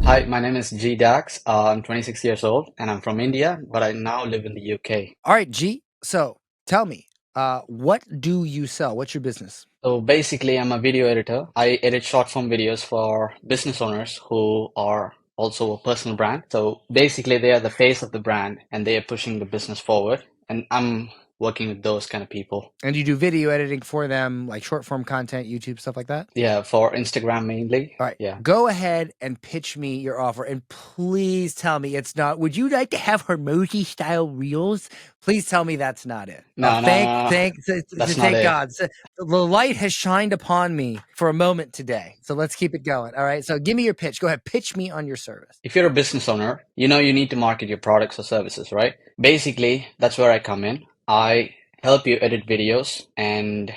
Hi, my name is G Dax. I'm 26 years old and I'm from India, but I now live in the UK. All right, G. So tell me, what do you sell? What's your business? So basically, I'm a video editor. I edit short form videos for business owners who are also a personal brand. So basically, they are the face of the brand and they are pushing the business forward. And I'm working with those kind of people. And you do video editing for them, like short form content, YouTube, stuff like that? Yeah, for Instagram mainly. All right. Yeah. Go ahead and pitch me your offer. And please tell me it's not, would you like to have Hormozy style reels? Please tell me that's not it. No, no, no, no. That's not Thank it. God. So the light has shined upon me for a moment today. So let's keep it going. All right. So give me your pitch. Go ahead. Pitch me on your service. If you're a business owner, you know you need to market your products or services, right? Basically, that's where I come in. I help you edit videos and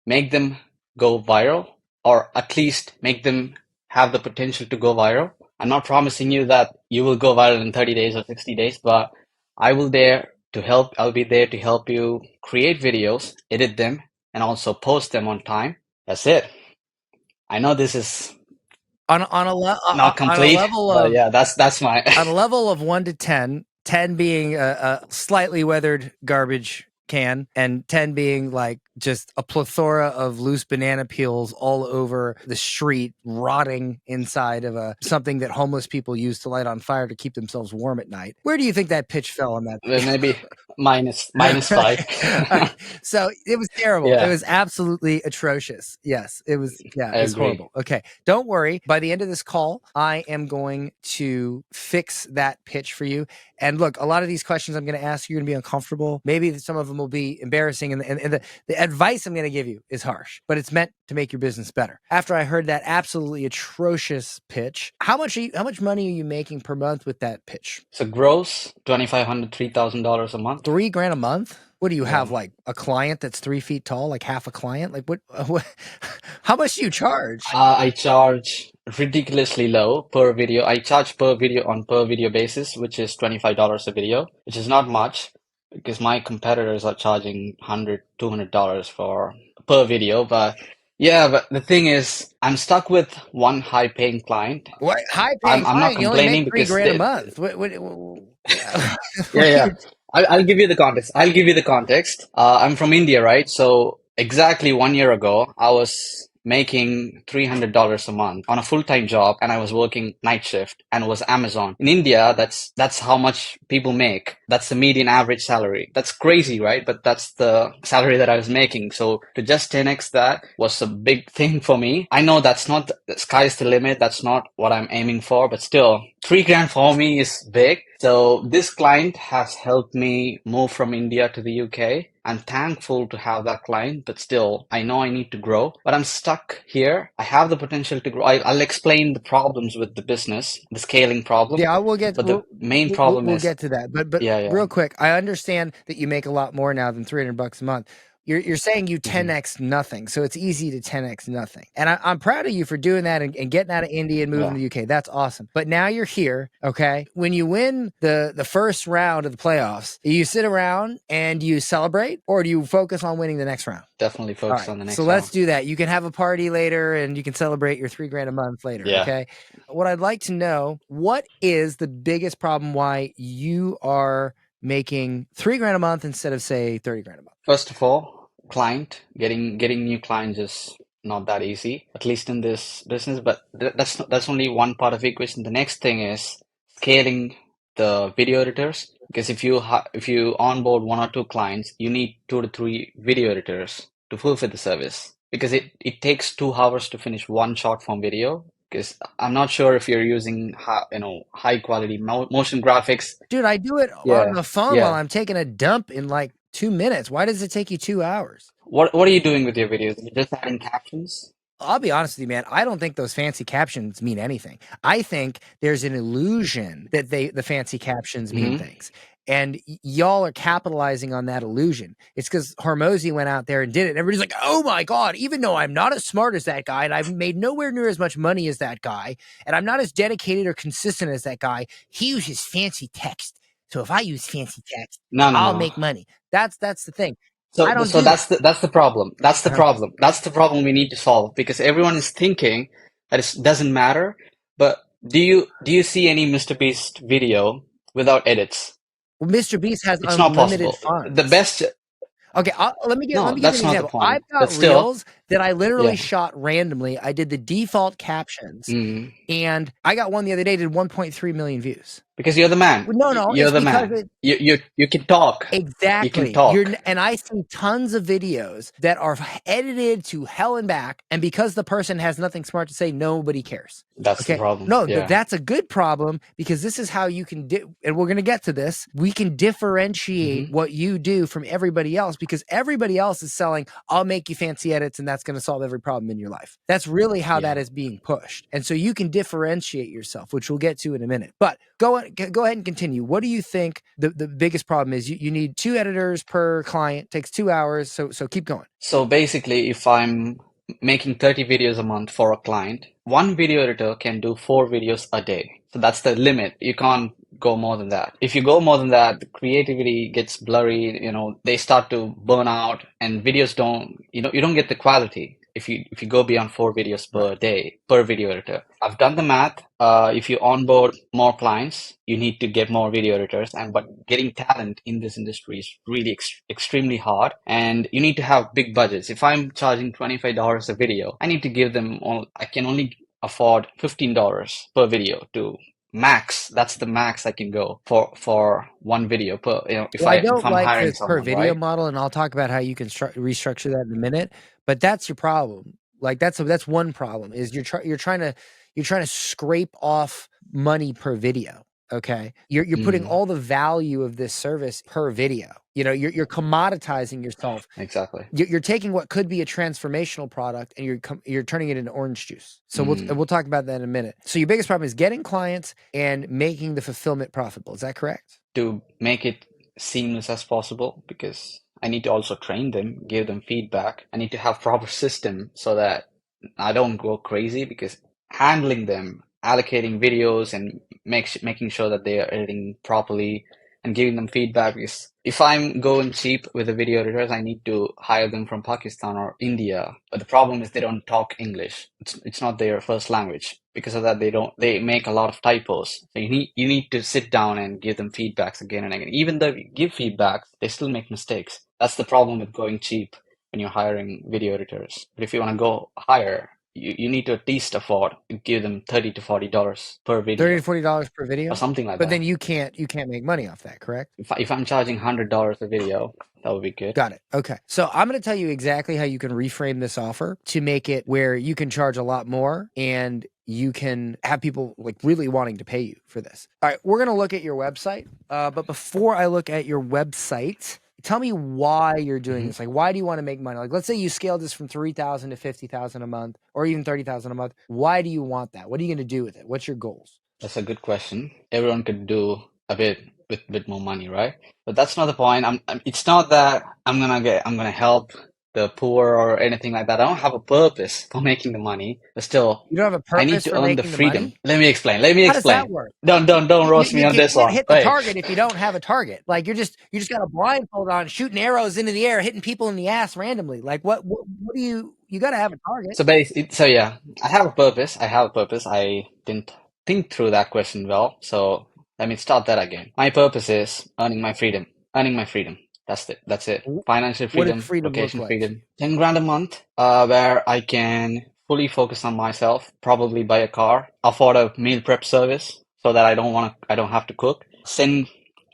make them go viral, or at least make them have the potential to go viral. I'm not promising you that you will go viral in 30 days or 60 days, but I'll be there to help you create videos, edit them, and also post them on time. That's it. I know this is On not on a complete, level but of yeah, that's my on a level of 1 to 10, 10 being a slightly weathered garbage can, and 10 being like just a plethora of loose banana peels all over the street, rotting inside of something that homeless people use to light on fire to keep themselves warm at night. Where do you think that pitch fell on that? maybe minus five. So it was terrible. It Yeah, was absolutely atrocious. Yes, it was. Yeah, I it's agree. horrible. Okay, don't worry. By the end of this call, I am going to fix that pitch for you. And look, a lot of these questions I'm going to ask you are going to be uncomfortable. Maybe some of them will be embarrassing, and the advice I'm going to give you is harsh, but it's meant to make your business better. After I heard that absolutely atrocious pitch, how much money are you making per month with that pitch? So gross, $2,500, $3,000 a month. $3,000 a month? What do you have, Yeah. like a client that's 3 feet tall, like half a client? Like what how much do you charge? I charge ridiculously low per video. I charge per video on per video basis, which is $25 a video, which is not much because my competitors are charging $100, $200 for per video. But yeah, but the thing is, I'm stuck with one high paying client. What high paying I'm not client? You only make complaining because $3,000 a they, month. yeah, What yeah. I'll give you the context. I'll give you the context. I'm from India, right? So exactly 1 year ago, I was making $300 a month on a full-time job, and I was working night shift, and it was Amazon. In India, that's how much people make. That's the median average salary. That's crazy, right? But that's the salary that I was making. So to just 10x that was a big thing for me. I know that's not the sky's the limit. That's not what I'm aiming for, but still, $3,000 for me is big. So this client has helped me move from India to the UK. I'm thankful to have that client, but still, I know I need to grow. But I'm stuck here. I have the potential to grow. I'll explain the problems with the business, the scaling problem. Yeah, we'll get. But the main problem We'll is, get to that. But yeah. real quick, I understand that you make a lot more now than $300 a month. You're saying you Mhm. 10x nothing, so it's easy to 10x nothing. And I'm proud of you for doing that and getting out of India and moving Yeah. to the UK. That's awesome. But now you're here, okay? When you win the first round of the playoffs, you sit around and you celebrate, or do you focus on winning the next round? Definitely All focus right, on the next so let's round. do that. You can have a party later and you can celebrate your $3,000 a month later. Yeah. Okay. What I'd like to know, what is the biggest problem why you are making $3,000 a month instead of, say, $30,000 a month? First of all, getting new clients is not that easy, at least in this business. But that's only one part of the equation. The next thing is scaling the video editors. Because if you onboard one or two clients, you need 2 to 3 video editors to fulfill the service. Because it takes 2 hours to finish one short form video. Because I'm not sure if you're using high quality motion graphics. Dude, I do it on the phone while I'm taking a dump in like 2 minutes. Why does it take you 2 hours? What are you doing with your videos? You're just adding captions? I'll be honest with you, man. I don't think those fancy captions mean anything. I think there's an illusion that the fancy captions mean things. And y'all are capitalizing on that illusion. It's because Hormozy went out there and did it. And everybody's like, oh my God, even though I'm not as smart as that guy and I've made nowhere near as much money as that guy, and I'm not as dedicated or consistent as that guy, he uses fancy text. So if I use fancy text, I'll make money. That's the thing. I don't do That's the problem. That's the that. problem. That's the problem we need to solve because everyone is thinking that it doesn't matter, but Do you see any Mr. Beast video without edits? Well, Mr. Beast has It's not unlimited possible. The funds. best. Okay, let me No, give an that's not the example. point. I've got But still, reels that I literally yeah. shot randomly. I did the default captions, Mm. and I got one the other day, did 1.3 million views. Because you're the man. Well, no, You're it's the because man. You can talk. You can exactly. talk. And I see tons of videos that are edited to hell and back, and because the person has nothing smart to say, nobody cares. That's the Okay. problem. No, Yeah. that's a good problem, because this is how you can and we're going to get to this. We can differentiate what you do from everybody else, because everybody else is selling, I'll make you fancy edits and that's going to solve every problem in your life. That's really how that is being pushed. And so you can differentiate yourself, which we'll get to in a minute. But go ahead and continue. What do you think the biggest problem is? You need 2 editors per client, takes 2 hours. So keep going. So basically, if I'm making 30 videos a month for a client, one video editor can do 4 videos a day. So that's the limit. You can't go more than that. If you go more than that, the creativity gets blurry, they start to burn out and videos don't, you don't get the quality if you go beyond 4 videos per day per video editor. I've done the math. If you onboard more clients, you need to get more video editors, but getting talent in this industry is really extremely hard, and you need to have big budgets. If I'm charging $25 a video, I need to give them I can only afford $15 per video to max. That's the max I can go for one video per, Well, I if don't I'm like hiring this per someone, video right? model, and I'll talk about how you can restructure that in a minute. But that's your problem. Like that's one problem, is you're trying to scrape off money per video. Okay, you're putting all the value of this service per video. You're commoditizing yourself. Exactly. You're taking what could be a transformational product and you're turning it into orange juice. So we'll talk about that in a minute. So your biggest problem is getting clients and making the fulfillment profitable. Is that correct? To make it seamless as possible, because I need to also train them, give them feedback. I need to have proper system so that I don't go crazy, because handling them, allocating videos and making sure that they are editing properly and giving them feedback, because if I'm going cheap with the video editors, I need to hire them from Pakistan or India. But the problem is they don't talk English. It's not their first language. Because of that, they make a lot of typos. So you need to sit down and give them feedbacks again and again. Even though you give feedbacks, they still make mistakes. That's the problem with going cheap when you're hiring video editors. But if you want to go higher, you need to at least afford to give them $30 to $40 per video. $30 to $40 per video, or something like but that. then you can't make money off that, correct? If I'm charging $100 a video, that would be good. Got it. Okay. So I'm going to tell you exactly how you can reframe this offer to make it where you can charge a lot more and you can have people like really wanting to pay you for this. All right. We're going to look at your website. But before I look at your website, tell me why you're doing this. Like, why do you want to make money? Like, let's say you scaled this from 3,000 to 50,000 a month, or even 30,000 a month. Why do you want that? What are you going to do with it? What's your goals? That's a good question. Everyone could do a bit with a bit more money, right? But that's not the point. It's not that I'm gonna help the poor or anything like that. I don't have a purpose for making the money, but still, You don't have a I need purpose to for earn the making the freedom. money? Let me explain. How does that work? Don't roast me on this You can't one. hit the Wait. target if you don't have a target. Like you just got a blindfold on, shooting arrows into the air, hitting people in the ass randomly. Like what do you got to have a target? So yeah, I have a purpose. I didn't think through that question well. So let me start that again. My purpose is earning my freedom. That's it. Financial What does freedom, freedom look location like? freedom. 10 grand a month, where I can fully focus on myself, probably buy a car, afford a meal prep service so that I don't have to cook. Send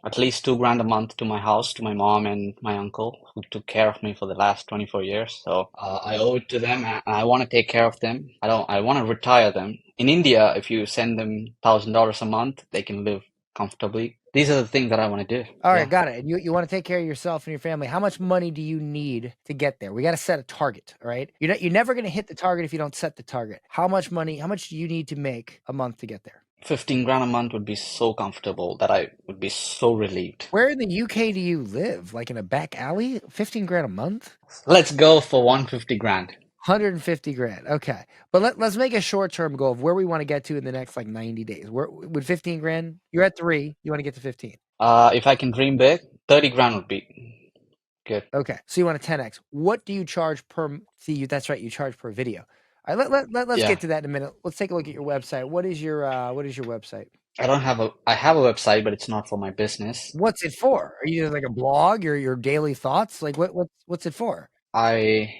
at least 2 grand a month to my house, to my mom and my uncle, who took care of me for the last 24 years. So I owe it to them, and I want to take care of them. I want to retire them. In India, if you send them $1,000 a month, they can live comfortably. These are the things that I want to do. All right, got it. And you want to take care of yourself and your family. How much money do you need to get there? We got to set a target, all right? You're never going to hit the target if you don't set the target. How much do you need to make a month to get there? 15 grand a month would be so comfortable that I would be so relieved. Where in the UK do you live? Like in a back alley? 15 grand a month? Let's go for 150 grand. 150 grand. Okay. But let's make a short-term goal of where we want to get to in the next like 90 days. With 15 grand, you're at 3, you want to get to 15. If I can dream big, 30 grand would be good. Okay. So you want a 10x. What do you charge per, see, that's right, you charge per video. All right, let's Yeah. get to that in a minute. Let's take a look at your website. What is your website? I don't have I have a website, but it's not for my business. What's it for? Are you like a blog or your daily thoughts? Like what's it for? I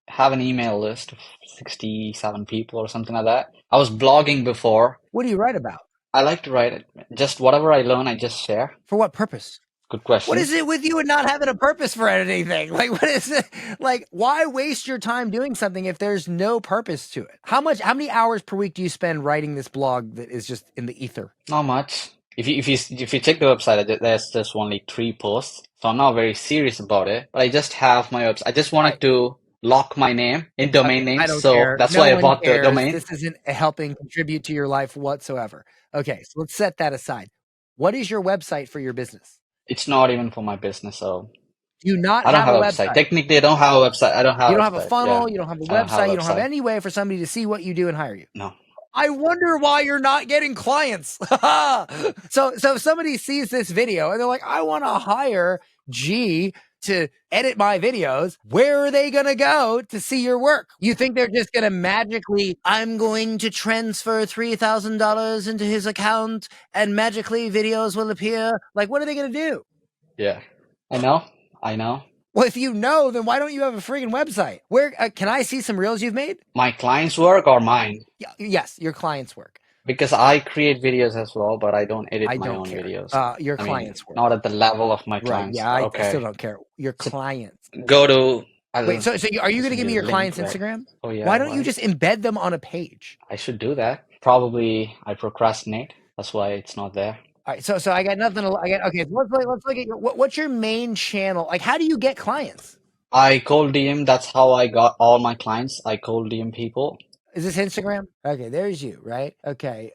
have an email list of 67 people or something like that. I was blogging before. What do you write about? I like to write it. Just whatever I learn, I just share. For what purpose? Good question. What is it with you and not having a purpose for anything? Like, what is it? Like, why waste your time doing something if there's no purpose to it? How many hours per week do you spend writing this blog that is just in the ether? Not much. If you check the website, there's just only 3 posts. So I'm not very serious about it. But I just have my website. I just wanted to lock my name in domain name. I don't So care. that's No why I one bought the cares. domain. This isn't helping contribute to your life whatsoever. Okay, so let's set that aside. What is your website for your business? It's not even for my business, so Do you not I don't have have a website. Technically, I don't have a website. I don't have You a don't have a website. funnel, Yeah. you don't have a I don't have website, a you don't have website. any way for somebody to see what you do and hire you. No. I wonder why you're not getting clients. So if somebody sees this video and they're like, I want to hire G to edit my videos, where are they going to go to see your work? You think they're just going to magically, I'm going to transfer $3,000 into his account and magically videos will appear? Like, what are they going to do? Yeah. I know. Well, if you know, then why don't you have a friggin' website? Where can I see some reels you've made? My clients' work or mine? Yes, your clients' work. Because I create videos as well, but I don't edit I my don't own care. videos. Your clients' work. Not at the level of my Right, clients. yeah, I Okay. still don't care. Your clients. Go to. Wait, so are you going to give me your client's right? Instagram? Oh yeah. Why don't you just embed them on a page? I should do that. Probably I procrastinate. That's why it's not there. All right, so I got nothing. Okay. Let's look at what's your main channel? Like, how do you get clients? I cold DM. That's how I got all my clients. I cold DM people. Is this Instagram? Okay, there's you, right? Okay.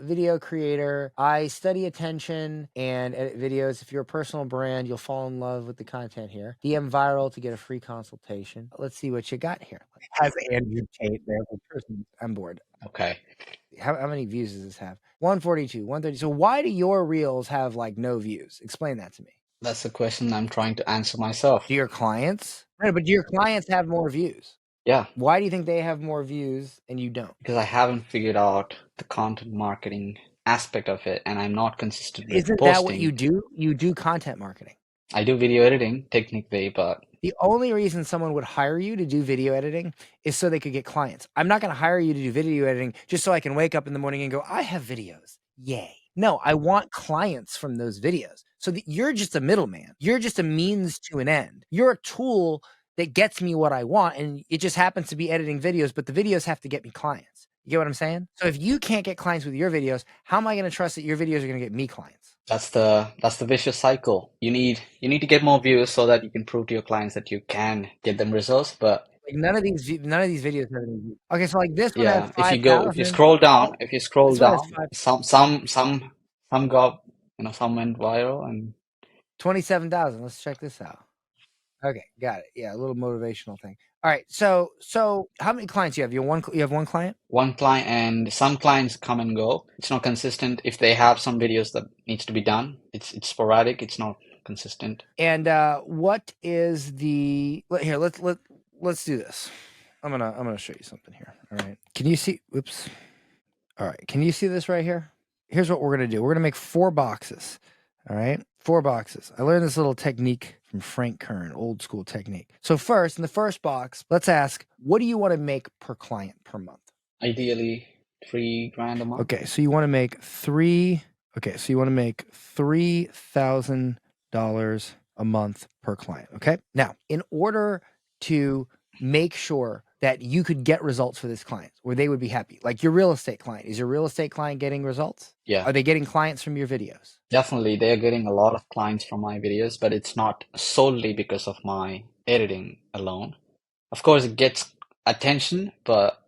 Video creator. I study attention and edit videos. If you're a personal brand, you'll fall in love with the content here. DM viral to get a free consultation. Let's see what you got here. Has Andrew Tate there for person? I'm bored. Okay. How many views does this have? 142, 130. So why do your reels have like no views? Explain that to me. That's the question I'm trying to answer myself. Do your clients? Right, but do your clients have more views? Yeah. Why do you think they have more views and you don't? Because I haven't figured out the content marketing aspect of it, and I'm not consistent with Isn't posting. that what you do? You do content marketing. I do video editing technically, but the only reason someone would hire you to do video editing is so they could get clients. I'm not going to hire you to do video editing just so I can wake up in the morning and go, I have videos. Yay. No, I want clients from those videos. So that you're just a middleman. You're just a means to an end. You're a tool that gets me what I want, and it just happens to be editing videos, but the videos have to get me clients. You get what I'm saying? So if you can't get clients with your videos, how am I going to trust that your videos are going to get me clients? That's the vicious cycle. You need to get more views so that you can prove to your clients that you can get them results. But like none of these videos have any views. Okay, so like this one yeah, has 5,000. if you scroll down, some got some went viral and 27,000. Let's check this out. Okay, got it. Yeah, a little motivational thing. All right, so how many clients you have? You have one client? One client, and some clients come and go. It's not consistent. If they have some videos that needs to be done, it's sporadic. It's not consistent. And what is the here? Let's do this. I'm gonna show you something here. All right. Can you see? Oops. All right. Can you see this right here? Here's what we're gonna do. We're gonna make 4 boxes. All right, 4 boxes. I learned this little technique from Frank Kern, old school technique. So first, in the first box, let's ask, what do you want to make per client per month? Ideally, $3,000 a month. Okay, so you want to make $3,000 a month per client. Okay. Now, in order to make sure that you could get results for this client where they would be happy, like your real estate client, is your real estate client getting results? Yeah. Are they getting clients from your videos? Definitely, they're getting a lot of clients from my videos, but it's not solely because of my editing alone. Of course, it gets attention, but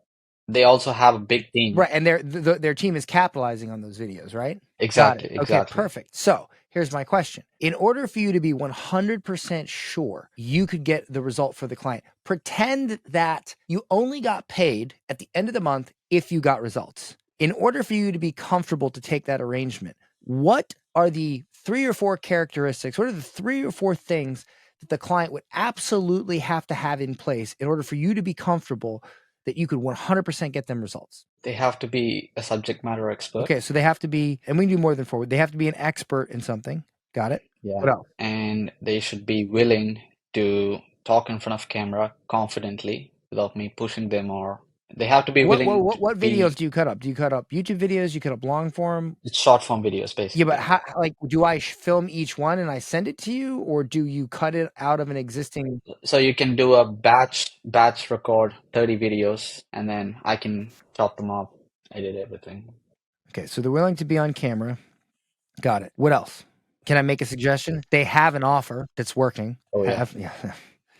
they also have a big team. Right, and their team is capitalizing on those videos, right? Exactly. Okay, perfect. So here's my question. In order for you to be 100% sure you could get the result for the client, pretend that you only got paid at the end of the month if you got results. In order for you to be comfortable to take that arrangement, what are the 3 or 4 characteristics? What are the 3 or 4 things that the client would absolutely have to have in place in order for you to be comfortable that you could 100% get them results? They have to be a subject matter expert. Okay, so they have to be, and we can do more than 4. They have to be an expert in something. Got it? Yeah. What else? And they should be willing to talk in front of camera confidently without me pushing them, or they have to be willing to What videos do you cut up? Do you cut up YouTube videos? You cut up long form? It's short form videos, basically. Yeah, but how, like, do I film each one and I send it to you, or do you cut it out of an existing? So you can do a batch record 30 videos, and then I can chop them up, edit everything. Okay, so they're willing to be on camera. Got it. What else? Can I make a suggestion? They have an offer that's working. Oh, yeah.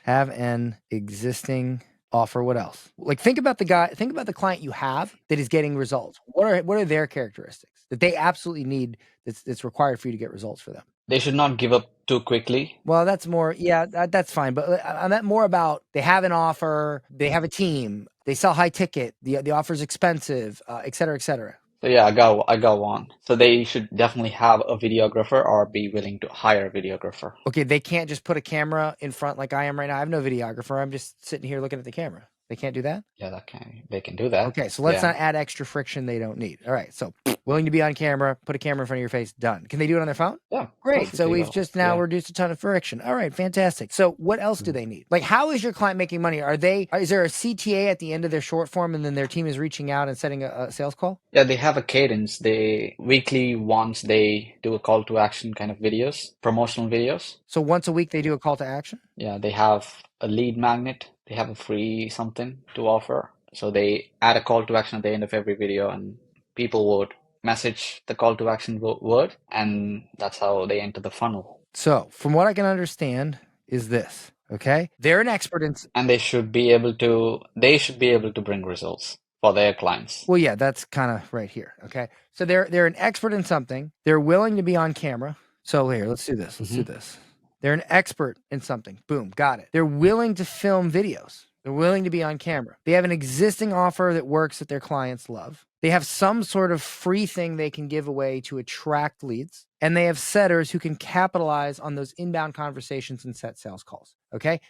Have an existing offer. What else? Like, think about the client you have that is getting results. What are their characteristics that they absolutely need that's required for you to get results for them? They should not give up too quickly. Well, that's more, that's fine. But I meant more about they have an offer, they have a team, they sell high ticket, the offer's expensive, et cetera, et cetera. So yeah, I got one. So they should definitely have a videographer or be willing to hire a videographer. Okay, they can't just put a camera in front like I am right now. I have no videographer. I'm just sitting here looking at the camera. They can't do that? Yeah, they can do that. Okay, so let's not add extra friction they don't need. All right, so willing to be on camera, put a camera in front of your face, done. Can they do it on their phone? Yeah. Great. So we've just now reduced a ton of friction. All right, fantastic. So what else do they need? Like, how is your client making money? Is there a CTA at the end of their short form and then their team is reaching out and setting a sales call? Yeah, they have a cadence. They weekly once they do a call to action kind of videos, promotional videos. So once a week they do a call to action? Yeah, they have a lead magnet. They have a free something to offer. So they add a call to action at the end of every video, and people would message the call to action word, and that's how they enter the funnel. So from what I can understand is this, okay? They're an expert in... And they should be able to bring results for their clients. Well, yeah, that's kind of right here, okay? So they're an expert in something. They're willing to be on camera. So here, let's do this. Let's do this. They're an expert in something. Boom, got it. They're willing to film videos. They're willing to be on camera. They have an existing offer that works that their clients love. They have some sort of free thing they can give away to attract leads. And they have setters who can capitalize on those inbound conversations and set sales calls, okay?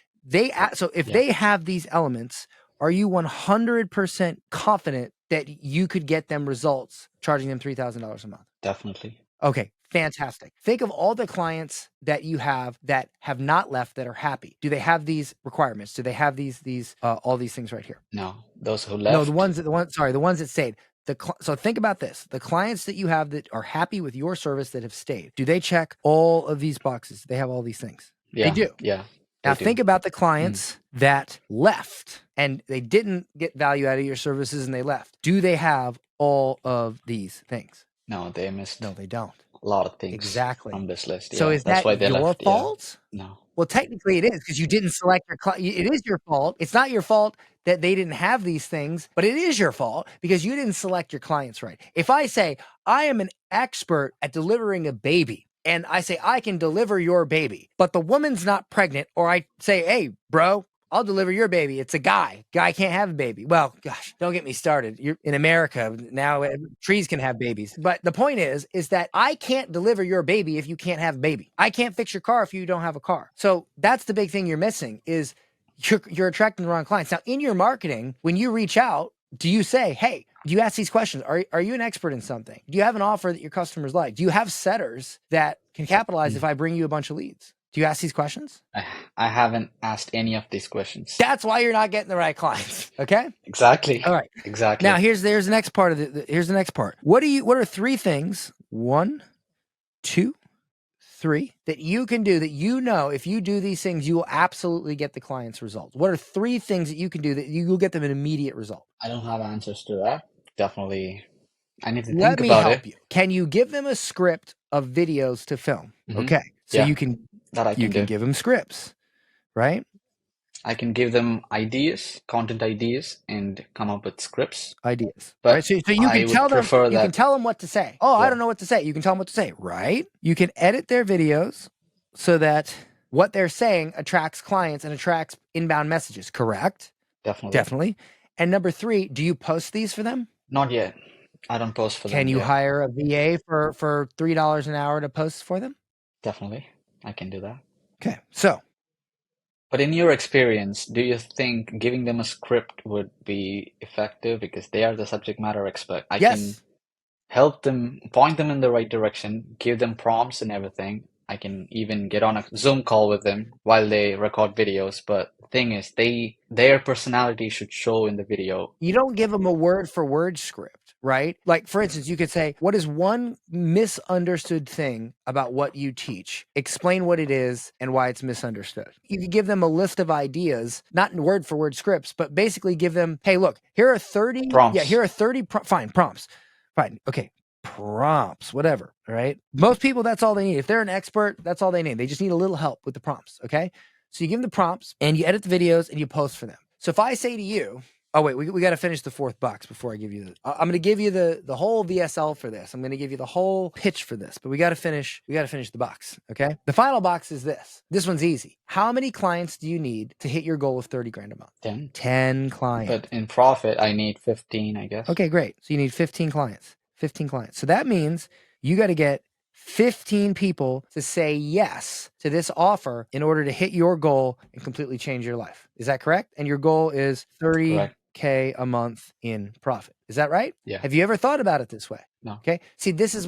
So if they have these elements, are you 100% confident that you could get them results charging them $3,000 a month? Definitely. Okay, fantastic. Think of all the clients that you have that have not left that are happy. Do they have these requirements? Do they have these all these things right here? No, those who left. No, the ones that stayed. So think about this. The clients that you have that are happy with your service that have stayed, do they check all of these boxes? They have all these things. Yeah, they do. Yeah. Now think about the clients that left and they didn't get value out of your services and they left. Do they have all of these things? No, they missed. No, they don't. A lot of things exactly on this list. So is that your fault? No. Well, technically it is because you didn't select your client. It is your fault. It's not your fault that they didn't have these things, but it is your fault because you didn't select your clients right. If I say I am an expert at delivering a baby and I say I can deliver your baby, but the woman's not pregnant, or I say, hey, bro, I'll deliver your baby. It's a guy. Guy can't have a baby. Well, gosh, don't get me started. You're in America now. Trees can have babies. But the point is that I can't deliver your baby if you can't have a baby. I can't fix your car if you don't have a car. So that's the big thing you're missing is you're attracting the wrong clients. Now, in your marketing, when you reach out, do you say, hey, do you ask these questions? Are you an expert in something? Do you have an offer that your customers like? Do you have setters that can capitalize if I bring you a bunch of leads? Do you ask these questions? I haven't asked any of these questions. That's why you're not getting the right clients. Okay. Exactly. All right. Exactly. Now there's the next part of here's the next part. What are 3 things? 1, 2, 3 that you can do that if you do these things, you will absolutely get the client's results. What are 3 things that you can do that you will get them an immediate result? I don't have answers to that. Definitely. I need to think Let me about help you. Can you give them a script of videos to film? Okay. So you can give them scripts, right? I can give them ideas, content ideas, and come up with scripts. Ideas. But right? So you can tell them you can tell them what to say. Oh, I don't know what to say. You can tell them what to say, right? You can edit their videos so that what they're saying attracts clients and attracts inbound messages, correct? Definitely. And number 3, do you post these for them? Not yet. I don't post for them. Can you hire a VA for $3 an hour to post for them? Definitely. I can do that. Okay. So But in your experience, do you think giving them a script would be effective because they are the subject matter expert? I can Yes. help them, point them in the right direction, give them prompts and everything. I can even get on a Zoom call with them while they record videos. But the thing is, their personality should show in the video. You don't give them a word for word script, right? Like, for instance, you could say, what is one misunderstood thing about what you teach? Explain what it is and why it's misunderstood. You could give them a list of ideas, not in word for word scripts, but basically give them, hey, look, here are 30, Prompts. here are 30, fine, prompts. Fine, okay, prompts, whatever, all right? Most people, that's all they need. If they're an expert, that's all they need. They just need a little help with the prompts, okay? So you give them the prompts and you edit the videos and you post for them. So if I say to you, oh, wait, we got to finish the fourth box before I give you the, I'm going to give you the whole VSL for this. I'm going to give you the whole pitch for this, but we got to finish the box. Okay. The final box is this. This one's easy. How many clients do you need to hit your goal of 30 grand a month? 10 clients. But in profit, I need 15, I guess. Okay, great. So you need 15 clients. So that means you got to get 15 people to say yes to this offer in order to hit your goal and completely change your life. Is that correct? And your goal is 30K a month in profit. Is that right? Yeah. Have you ever thought about it this way? No. Okay. See, this is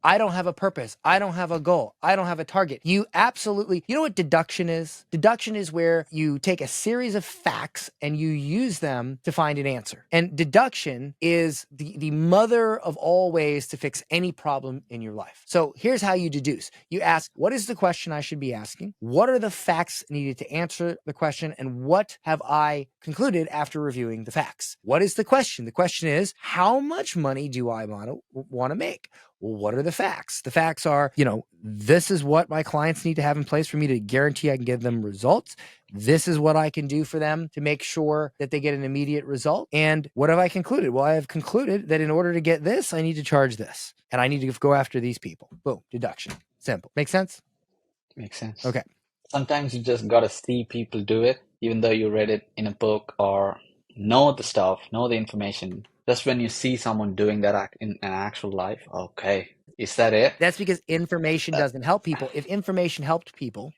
I don't have a purpose. I don't have a goal. I don't have a target. You know what deduction is? Deduction is where you take a series of facts and you use them to find an answer. And deduction is the mother of all ways to fix any problem in your life. So here's how you deduce. You ask, what is the question I should be asking? What are the facts needed to answer the question? And what have I concluded after reviewing the facts? What is the question? The question is, how much money do I want to make? Well, what are the facts? The facts are, this is what my clients need to have in place for me to guarantee I can give them results. This is what I can do for them to make sure that they get an immediate result. And what have I concluded? Well, I have concluded that in order to get this, I need to charge this. And I need to go after these people. Boom, deduction. Simple. Make sense? Makes sense. Okay. Sometimes you just gotta see people do it, even though you read it in a book or know the stuff, know the information. Just when you see someone doing that in an actual life, okay, is that it? That's because information doesn't help people. If information helped people,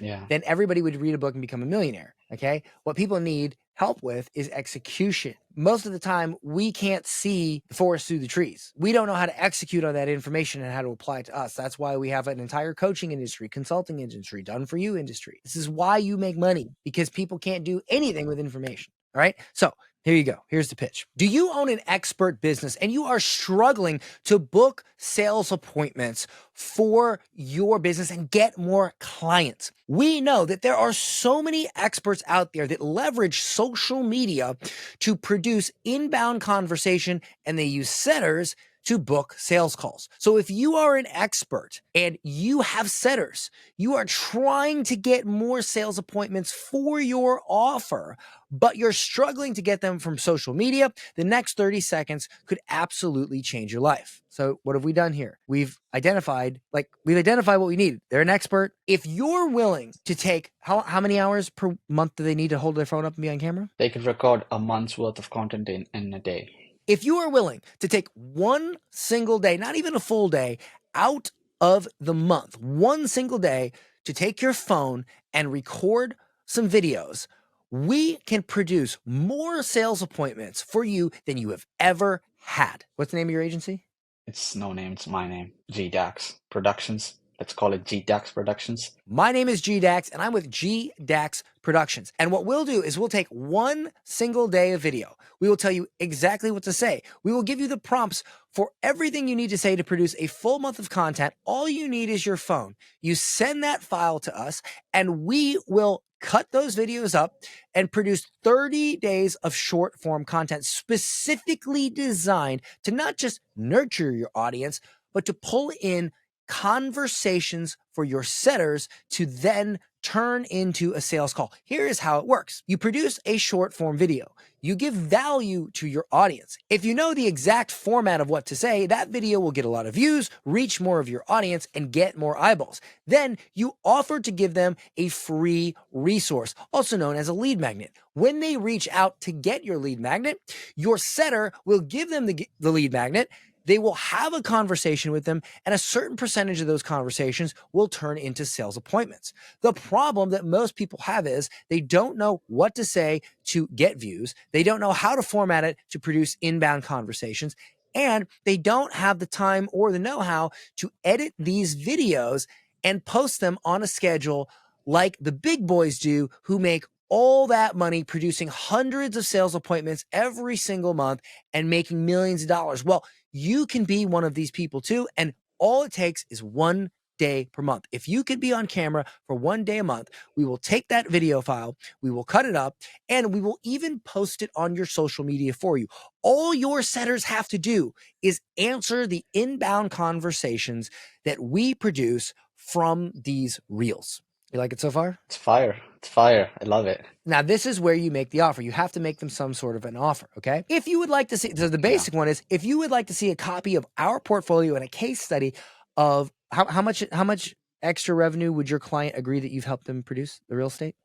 Yeah. then everybody would read a book and become a millionaire. Okay. What people need help with is execution. Most of the time, we can't see the forest through the trees. We don't know how to execute on that information and how to apply it to us. That's why we have an entire coaching industry, consulting industry, done for you industry. This is why you make money, because people can't do anything with information. All right. So here you go. Here's the pitch. Do you own an expert business and you are struggling to book sales appointments for your business and get more clients? We know that there are so many experts out there that leverage social media to produce inbound conversation, and they use setters to book sales calls. So if you are an expert and you have setters, you are trying to get more sales appointments for your offer, but you're struggling to get them from social media, the next 30 seconds could absolutely change your life. So what have we done here? We've identified what we need. They're an expert. If you're willing to take, how many hours per month do they need to hold their phone up and be on camera? They could record a month's worth of content in a day. If you are willing to take one single day, not even a full day, out of the month, one single day to take your phone and record some videos, we can produce more sales appointments for you than you have ever had. What's the name of your agency? It's no name, it's my name. GDAX Productions. Let's call it GDAX Productions. My name is GDAX, and I'm with GDAX Productions. And what we'll do is we'll take one single day of video. We will tell you exactly what to say. We will give you the prompts for everything you need to say to produce a full month of content. All you need is your phone. You send that file to us, and we will cut those videos up and produce 30 days of short form content specifically designed to not just nurture your audience, but to pull in conversations for your setters to then turn into a sales call. Here is how it works. You produce a short form video. You give value to your audience. If you know the exact format of what to say, that video will get a lot of views, reach more of your audience, and get more eyeballs. Then you offer to give them a free resource, also known as a lead magnet. When they reach out to get your lead magnet, your setter will give them the lead magnet. they will have a conversation with them, and a certain percentage of those conversations will turn into sales appointments. The problem that most people have is they don't know what to say to get views. They don't know how to format it to produce inbound conversations. And they don't have the time or the know-how to edit these videos and post them on a schedule like the big boys do, who make all that money producing hundreds of sales appointments every single month and making millions of dollars. Well, you can be one of these people too. And all it takes is 1 day per month. If you could be on camera for 1 day a month, we will take that video file, we will cut it up, and we will even post it on your social media for you. All your setters have to do is answer the inbound conversations that we produce from these reels. You like it so far? It's fire. It's fire. I love it. Now, this is where you make the offer. You have to make them some sort of an offer, okay? If you would like to see, so the basic one is, if you would like to see a copy of our portfolio and a case study of how much extra revenue would your client agree that you've helped them produce the real estate?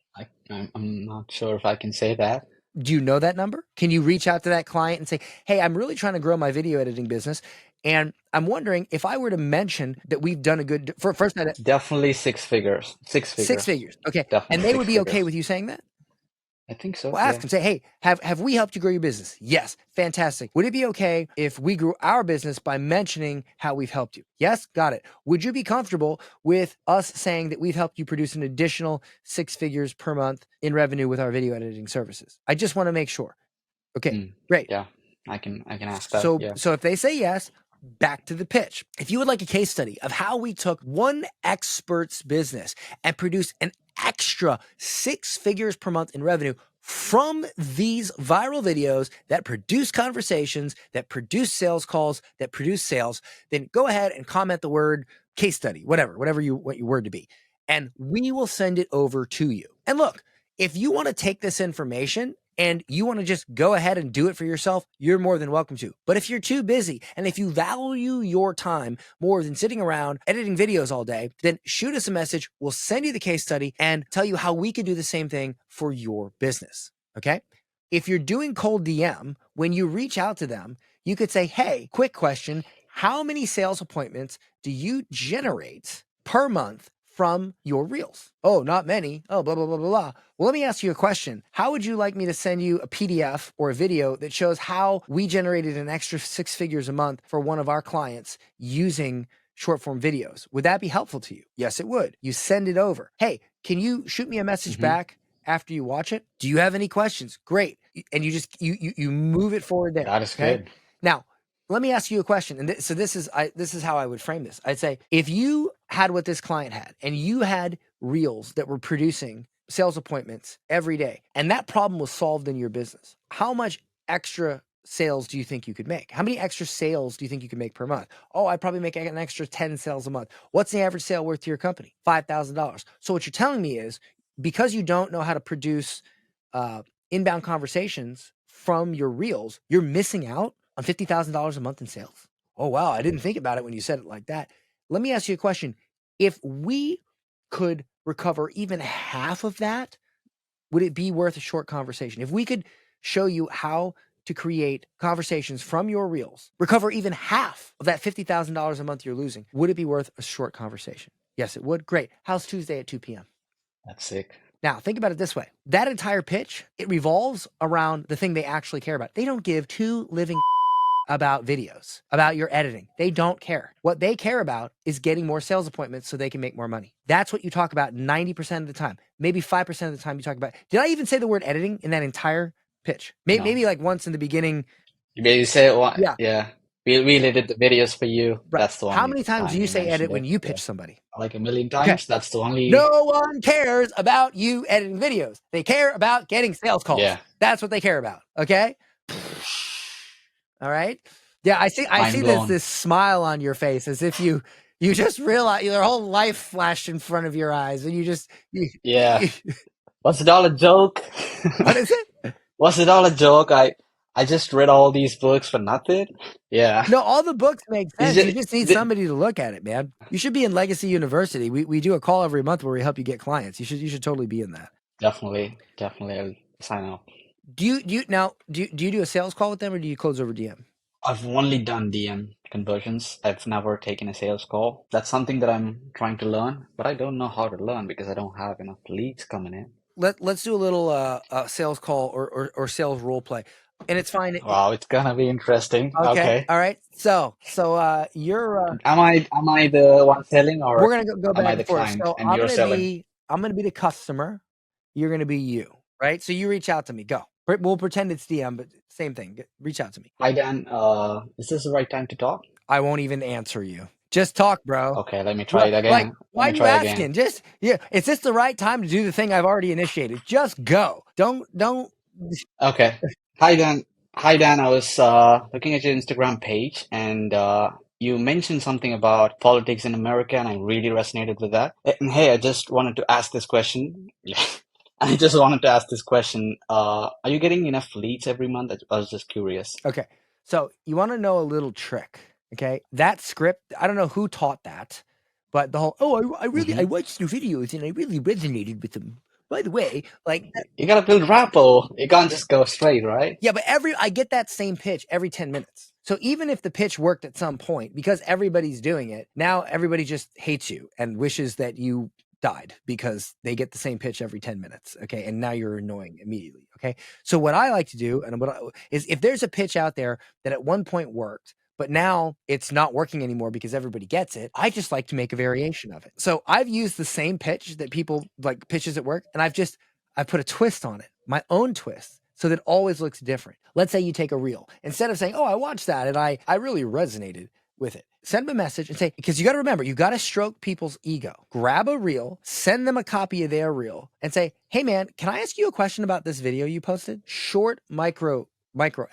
I'm not sure if I can say that. Do you know that number? Can you reach out to that client and say, hey, I'm really trying to grow my video editing business, and I'm wondering if I were to mention that we've done a good, first, Definitely 6 figures. 6 figures. 6 figures. Okay. Definitely and they 6 would be okay figures. with you saying that? I think so. Well, ask them, say, hey, have we helped you grow your business? Yes. Fantastic. Would it be okay if we grew our business by mentioning how we've helped you? Yes. Got it. Would you be comfortable with us saying that we've helped you produce an additional 6 figures per month in revenue with our video editing services? I just want to make sure. Okay, great. Yeah, I can ask that. So if they say yes, back to the pitch. If you would like a case study of how we took one expert's business and produced an extra 6 figures per month in revenue from these viral videos that produce conversations, that produce sales calls, that produce sales, then go ahead and comment the word case study, whatever you want your word to be, and we will send it over to you. And look, if you want to take this information and you want to just go ahead and do it for yourself, you're more than welcome to. But if you're too busy and if you value your time more than sitting around editing videos all day, then shoot us a message. We'll send you the case study and tell you how we can do the same thing for your business. Okay? If you're doing cold DM, when you reach out to them, you could say, hey, quick question. How many sales appointments do you generate per month from your reels? Oh, not many. Oh, blah, blah, blah, blah, blah. Well, let me ask you a question. How would you like me to send you a PDF or a video that shows how we generated an extra 6 figures a month for one of our clients using short form videos? Would that be helpful to you? Yes, it would. You send it over. Hey, can you shoot me a message back after you watch it? Do you have any questions? Great. And you just, you move it forward there. That is good. Now, let me ask you a question. And so this is how I would frame this. I'd say, if you had what this client had and you had reels that were producing sales appointments every day, and that problem was solved in your business, how much extra sales do you think you could make? How many extra sales do you think you could make per month? Oh, I'd probably make an extra 10 sales a month. What's the average sale worth to your company? $5,000. So what you're telling me is, because you don't know how to produce inbound conversations from your reels, you're missing out on $50,000 a month in sales. Oh, wow. I didn't think about it when you said it like that. Let me ask you a question. If we could recover even half of that, would it be worth a short conversation? If we could show you how to create conversations from your reels, recover even half of that $50,000 a month you're losing, would it be worth a short conversation? Yes, it would. Great. How's Tuesday at 2 p.m.? That's sick. Now, think about it this way. That entire pitch, it revolves around the thing they actually care about. They don't give two living about videos, about your editing. They don't care. What they care about is getting more sales appointments so they can make more money. That's what you talk about 90% of the time. Maybe 5% of the time you talk about. Did I even say the word editing in that entire pitch? Maybe like once in the beginning. You maybe say it once. Yeah. Yeah. We really did the videos for you. Right. That's the one. How many times do you say edit when you pitch somebody? Like 1,000,000 times. Okay. That's the only. No one cares about you editing videos. They care about getting sales calls. Yeah. That's what they care about. Okay. All right. Yeah, I see this smile on your face, as if you just realize your whole life flashed in front of your eyes, and yeah. Was it all a joke? What is it? Was it all a joke? I just read all these books for nothing. Yeah. No, all the books make sense. You just need somebody to look at it, man. You should be in Legacy University. We do a call every month where we help you get clients. You should totally be in that. Definitely. I'll sign up. Do you do a sales call with them, or do you close over DM? I've only done DM conversions. I've never taken a sales call. That's something that I'm trying to learn, but I don't know how to learn because I don't have enough leads coming in. Let's do a little sales call or sales role play, and it's fine. Wow, it's gonna be interesting. Okay, Okay. all right. So you're Am I the one selling we're or gonna go am back I the and forth. client So and you're selling? I'm gonna be the customer. You're gonna be you, right? So you reach out to me. Go. We'll pretend it's DM, but same thing. Reach out to me. Hi Dan, is this the right time to talk? I won't even answer you. Just talk, bro. Okay, let me try What? it Like, again. Let why me are you try again. asking? Just yeah. Is this the right time to do the thing I've already initiated? Just go. Don't. Okay. Hi Dan. Hi Dan. I was looking at your Instagram page and you mentioned something about politics in America and I really resonated with that. And hey, I just wanted to ask this question. Yeah. I just wanted to ask this question. Are you getting enough leads every month? I was just curious. Okay. So you want to know a little trick? Okay, that script. I don't know who taught that, but the whole I really I Hmm. watched your videos and I really resonated with them. By the way, like You gotta build rapport. You can't just go straight, right? yeah, but I get that same pitch every 10 minutes. So even if the pitch worked at some point, because everybody's doing it, now everybody just hates you and wishes that you died because they get the same pitch every 10 minutes. Okay. And now you're annoying immediately. Okay. So what I like to do is if there's a pitch out there that at one point worked, but now it's not working anymore because everybody gets it, I just like to make a variation of it. So I've used the same pitch that people like pitches at work, and I've put a twist on it, my own twist, so that it always looks different. Let's say you take a reel. Instead of saying, oh, I watched that and I really resonated with it, send them a message and say, because you got to remember, you got to stroke people's ego. Grab a reel, send them a copy of their reel and say, hey man, can I ask you a question about this video you posted? Short micro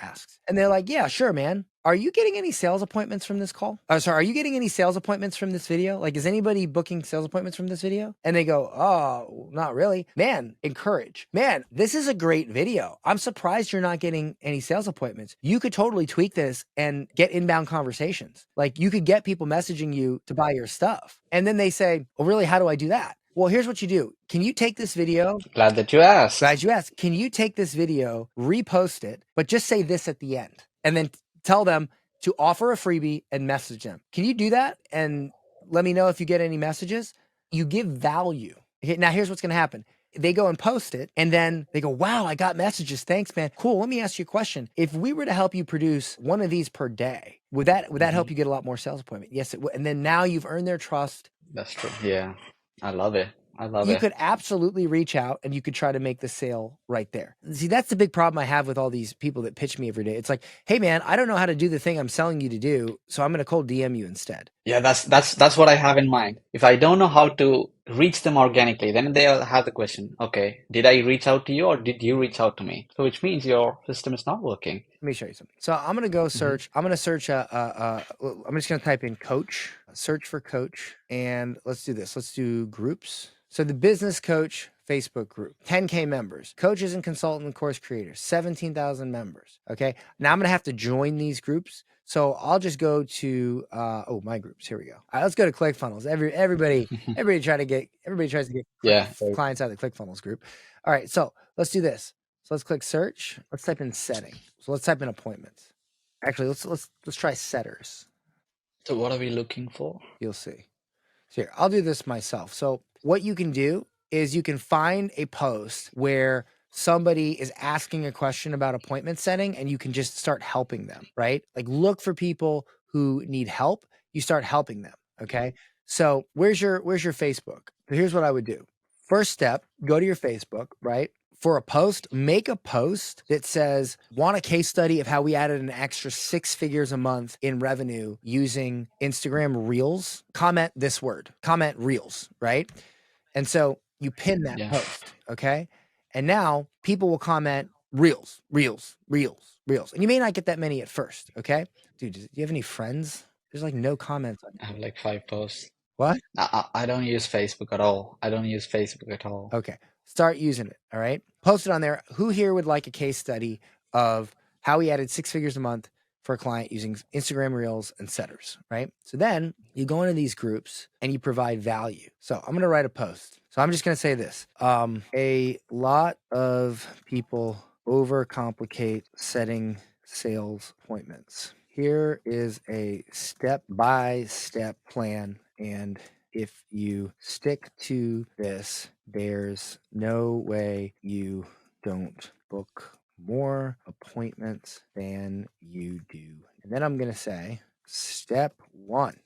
asks. And they're like, yeah, sure, man. Are you getting any sales appointments from this call? Oh, sorry, are you getting any sales appointments from this video? Like, is anybody booking sales appointments from this video? And they go, oh, not really. Man, encourage. Man, this is a great video. I'm surprised you're not getting any sales appointments. You could totally tweak this and get inbound conversations. Like, you could get people messaging you to buy your stuff. And then they say, well, really, how do I do that? Well, here's what you do. Can you take this video? Glad that you asked. Glad you asked. Can you take this video, repost it, but just say this at the end and then tell them to offer a freebie and message them? Can you do that? And let me know if you get any messages. You give value. Okay, now here's what's going to happen. They go and post it and then they go, wow, I got messages. Thanks, man. Cool. Let me ask you a question. If we were to help you produce one of these per day, would that help you get a lot more sales appointment? Yes, it would. And then now you've earned their trust. That's true. Yeah. I love it. I love You it. could absolutely reach out and you could try to make the sale right there. See, that's the big problem I have with all these people that pitch me every day. It's like, hey man, I don't know how to do the thing I'm selling you to do, so I'm going to cold DM you instead. Yeah, that's what I have in mind. If I don't know how to reach them organically, then they'll have the question, okay, did I reach out to you or did you reach out to me? So which means your system is not working. Let me show you something. So I'm going to go search. I'm going to search. I'm just going to type in coach, search for coach. And let's do this. Let's do groups. So the business coach Facebook group, 10K members, coaches and consultant course creators, 17,000 members. Okay. Now I'm going to have to join these groups. So I'll just go to, my groups. Here we go. All right, let's go to ClickFunnels. Everybody tries to get Yeah. clients out of the ClickFunnels group. All right. So let's do this. So let's click search. Let's type in setting. So let's type in appointments. Actually, let's try setters. So what are we looking for? You'll see. So here, I'll do this myself. So what you can do is you can find a post where somebody is asking a question about appointment setting and you can just start helping them, right? Like look for people who need help. You start helping them. Okay. So where's your Facebook? Here's what I would do. First step, go to your Facebook, right? For a post, make a post that says, want a case study of how we added an extra 6 figures a month in revenue using Instagram Reels. Comment this word, comment Reels, right? And so you pin that post, okay? And now people will comment Reels. And you may not get that many at first, okay? Dude, do you have any friends? There's like no comments. I have like 5 posts. What? I don't use Facebook at all. I don't use Facebook at all. Okay. Start using it. All right. Post it on there. Who here would like a case study of how he added 6 figures a month for a client using Instagram Reels and setters, right? So then you go into these groups and you provide value. So I'm going to write a post. So I'm just going to say this. A lot of people overcomplicate setting sales appointments. here is a step-by-step plan, and if you stick to this, there's no way you don't book more appointments than you do. And then I'm going to say, step 1,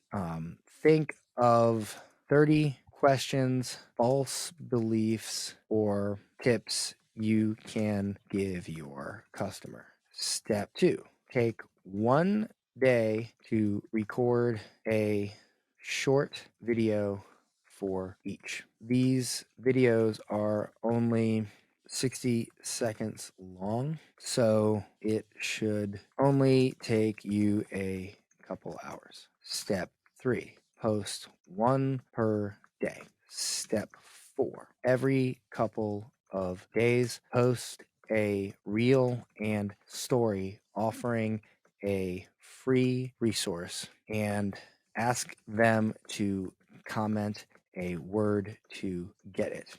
think of 30 questions, false beliefs, or tips you can give your customer. Step 2, take 1 day to record a short video for each. These videos are only 60 seconds long, so it should only take you a couple hours. Step 3, post 1 per day. Step 4, every couple of days, post a reel and story offering a free resource and ask them to comment a word to get it.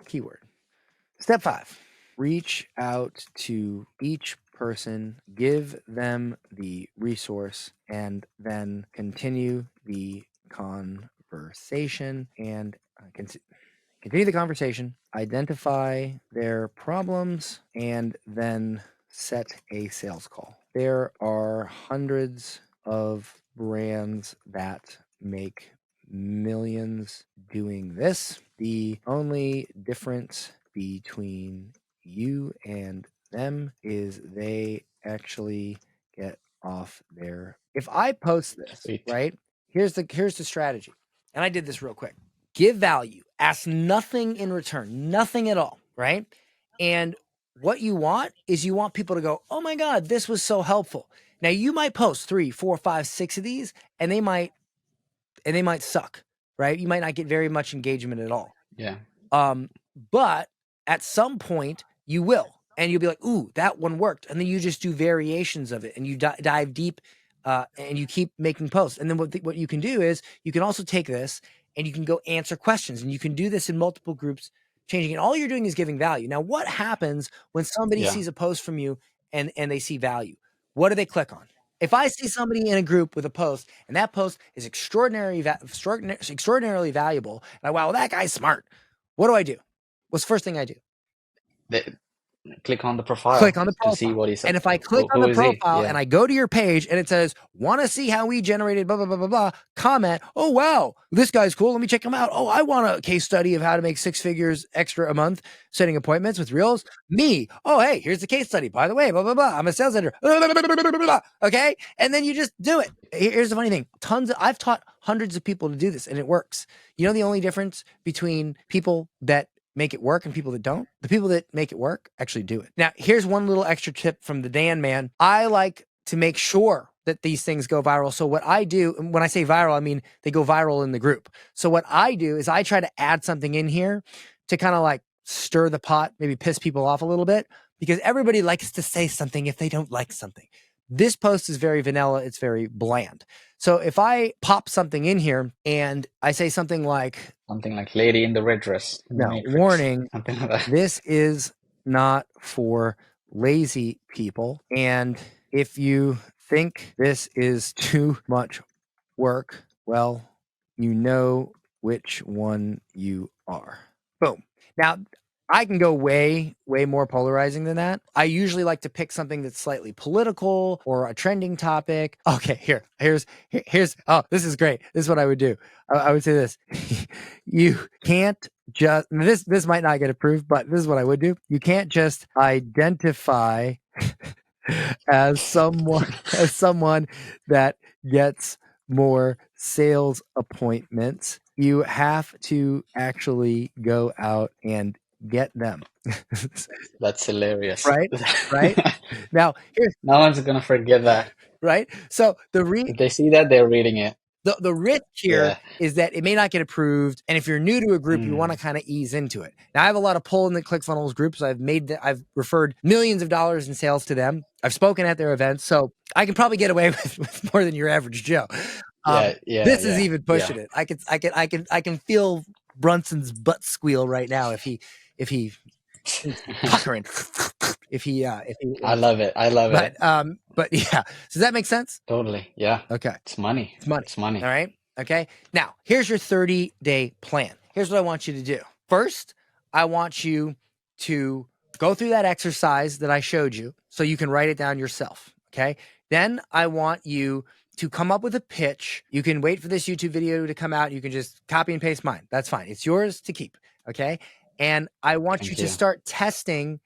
Keyword. Step 5, reach out to each person, give them the resource, and then continue the conversation and continue the conversation, identify their problems, and then set a sales call. There are hundreds of brands that make millions doing this. The only difference between you and them is they actually get off their. If I post this, Sweet. right? Here's the strategy. And I did this real quick. Give value, ask nothing in return, nothing at all, right? And what you want is you want people to go, oh my God, this was so helpful. Now you might post 3, 4, 5, 6 of these, and they might suck, right? You might not get very much engagement at all. Yeah. But at some point you will, and you'll be like, ooh, that one worked. And then you just do variations of it and you dive deep, and you keep making posts. And then what you can do is you can also take this and you can go answer questions, and you can do this in multiple groups, changing it. All you're doing is giving value. Now, what happens when somebody sees a post from you and they see value? What do they click on? If I see somebody in a group with a post and that post is extraordinarily valuable, and wow, that guy's smart. What do? What's the first thing I do? Click on the profile. Click on the profile. To see what he's. And if I click on the profile Yeah. and I go to your page and it says, want to see how we generated blah, blah, blah, blah, blah, comment, oh, wow, this guy's cool. Let me check him out. Oh, I want a case study of how to make 6 figures extra a month, setting appointments with reels. Me. Oh, hey, here's the case study. By the way, blah, blah, blah. I'm a sales editor. Blah, blah, blah, blah, blah, blah, blah. Okay. And then you just do it. Here's the funny thing. I've taught hundreds of people to do this and it works. You know, the only difference between people that make it work and people that don't, the people that make it work actually do it. Now, here's one little extra tip from the Dan man. I like to make sure that these things go viral. So what I do, and when I say viral, I mean they go viral in the group. So what I do is I try to add something in here to kind of like stir the pot, maybe piss people off a little bit, because everybody likes to say something if they don't like something. This post is very vanilla. It's very bland. So if I pop something in here and I say something like lady in the red dress. No, warning, something like that. This is not for lazy people. And if you think this is too much work, well, you know which one you are. Boom. Now, I can go way, way more polarizing than that. I usually like to pick something that's slightly political or a trending topic. Okay, here's, oh, this is great. This is what I would do. I would say this. You can't just, this might not get approved, but this is what I would do. You can't just identify as someone that gets more sales appointments. You have to actually go out and get them. That's hilarious. Right? Now, no one's going to forget that. Right? So if they see that, they're reading it. The risk here is that it may not get approved. And if you're new to a group, you want to kind of ease into it. Now, I have a lot of pull in the ClickFunnels groups. I've referred millions of dollars in sales to them. I've spoken at their events. So I can probably get away with more than your average Joe. This is even pushing it. I can feel Brunson's butt squeal right now if he puckering. I love it. I love it. But yeah. Does that make sense? Totally. Yeah. Okay. It's money. It's money. It's money. All right. Okay. Now, here's your 30-day plan. Here's what I want you to do. First, I want you to go through that exercise that I showed you so you can write it down yourself. Okay. Then I want you to come up with a pitch. You can wait for this YouTube video to come out. You can just copy and paste mine. That's fine. It's yours to keep. Okay. And I want you to start testing.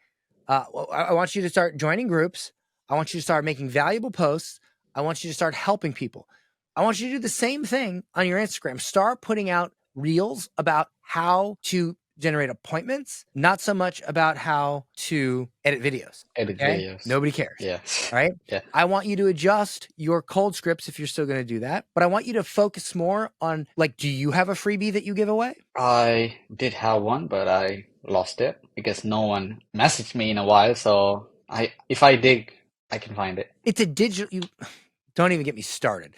I want you to start joining groups. I want you to start making valuable posts. I want you to start helping people. I want you to do the same thing on your Instagram. Start putting out reels about how to generate appointments, not so much about how to edit videos. Edit videos. Nobody cares. Yeah. All right. Yeah. I want you to adjust your cold scripts if you're still going to do that. But I want you to focus more on, like, do you have a freebie that you give away? I did have one, but I lost it because no one messaged me in a while. So if I dig, I can find it. It's a digital. Don't even get me started.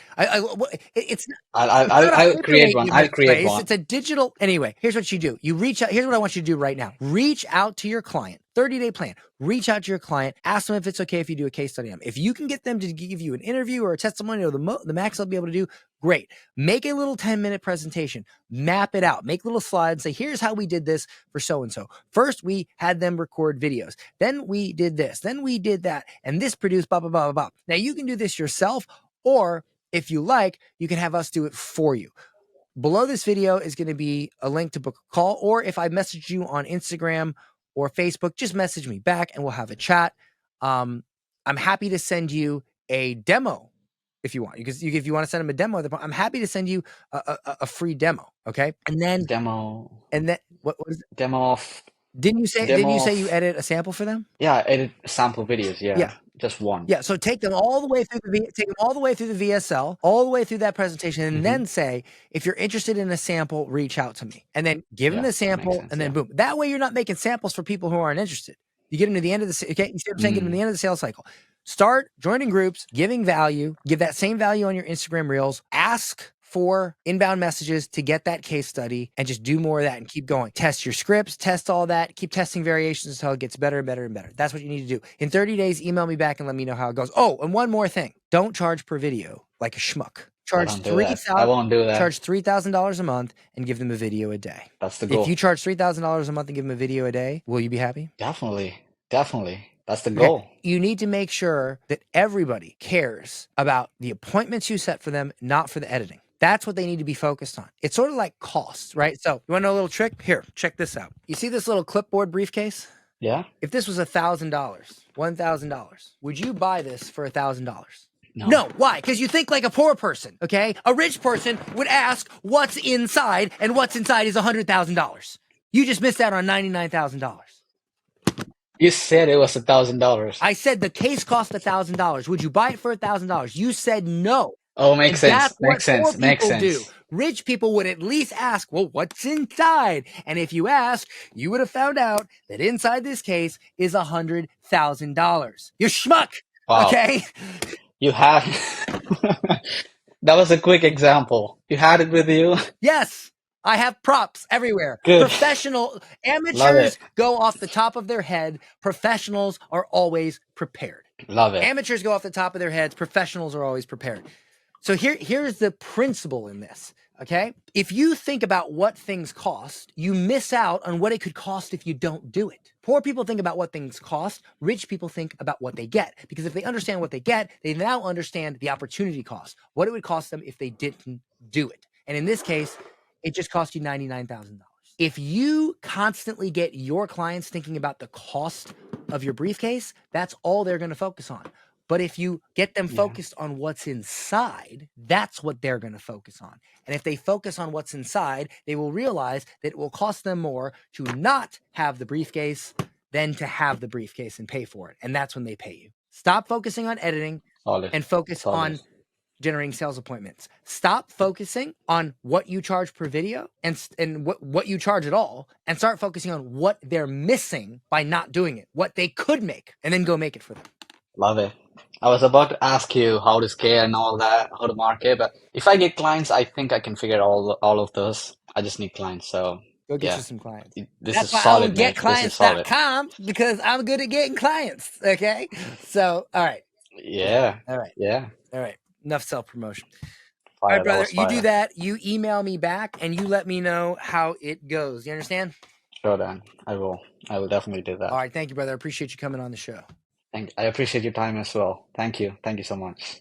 It's I'll create one. I'll create one. It's a digital. Anyway, here's what you do. You reach out. Here's what I want you to do right now. Reach out to your client. 30-day plan. Reach out to your client. Ask them if it's okay if you do a case study on them. If you can get them to give you an interview or a testimonial, the max they'll be able to do, great. Make a little 10-minute presentation. Map it out. Make little slides. Say, here's how we did this for so-and-so. First, we had them record videos. Then we did this. Then we did that. And this produced blah, blah, blah, blah, blah. Now, you can do this yourself, or if you like, you can have us do it for you. Below this video is going to be a link to book a call, or if I message you on Instagram or Facebook, just message me back and we'll have a chat. I'm happy to send you a demo if you want. If you want to send them a demo, I'm happy to send you a free demo. Okay. And then what was it? Demo of. Didn't you say you edit a sample for them? Yeah, I edit sample videos. Yeah. Just one. Yeah. So take them all the way through the VSL, all the way through that presentation, and then say, if you're interested in a sample, reach out to me. And then give them the sample, and then boom. That way you're not making samples for people who aren't interested. You get them to the end of the okay. You see what I'm saying? Get them to the end of the sales cycle. Start joining groups, giving value, give that same value on your Instagram reels. Ask for inbound messages to get that case study, and just do more of that and keep going. Test your scripts, test all that, keep testing variations until it gets better and better and better. That's what you need to do. In 30 days, email me back and let me know how it goes. Oh, and one more thing. Don't charge per video like a schmuck. Charge I won't do that. Charge $3,000 a month and give them a video a day. That's the goal. If you charge $3,000 a month and give them a video a day, will you be happy? Definitely. That's the goal. You need to make sure that everybody cares about the appointments you set for them, not for the editing. That's what they need to be focused on. It's sort of like costs, right? So you want to know a little trick? Here, check this out. You see this little clipboard briefcase? Yeah. If this was $1,000, $1,000, would you buy this for $1,000? No. Why? Because you think like a poor person, okay? A rich person would ask what's inside, and what's inside is $100,000. You just missed out on $99,000. You said it was $1,000. I said the case cost $1,000. Would you buy it for $1,000? You said no. Oh, makes sense. Makes sense. Do. Rich people would at least ask, well, what's inside? And if you asked, you would have found out that inside this case is $100,000. You schmuck. Wow. Okay. You had. That was a quick example. You had it with you? Yes. I have props everywhere. Good. Professional amateurs go off the top of their head. Professionals are always prepared. Love it. Amateurs go off the top of their heads. Professionals are always prepared. So here's the principle in this, okay? If you think about what things cost, you miss out on what it could cost if you don't do it. Poor people think about what things cost. Rich people think about what they get. Because if they understand what they get, they now understand the opportunity cost, what it would cost them if they didn't do it. And in this case, it just cost you $99,000. If you constantly get your clients thinking about the cost of your briefcase, that's all they're going to focus on. But if you get them focused on what's inside, that's what they're going to focus on. And if they focus on what's inside, they will realize that it will cost them more to not have the briefcase than to have the briefcase and pay for it. And that's when they pay you. Stop focusing on editing and focus on generating sales appointments. Stop focusing on what you charge per video and what you charge at all, and start focusing on what they're missing by not doing it, what they could make, and then go make it for them. Love it. I was about to ask you how to scale and all that, how to market, but if I get clients, I think I can figure all of those. I just need clients, so Go get Yeah. you some clients. This That's is why I solid, own mate. This is solid. getclients.com, because I'm good at getting clients. Okay. So, all right. Yeah. All right. Yeah. All right. Enough self-promotion. All Fire. right, That brother. was You do fire. that. You email me back and you let me know how it goes. You understand? Sure, Dan. I will definitely do that. All right. Thank you, brother. I appreciate you coming on the show. I appreciate your time as well. Thank you. Thank you so much.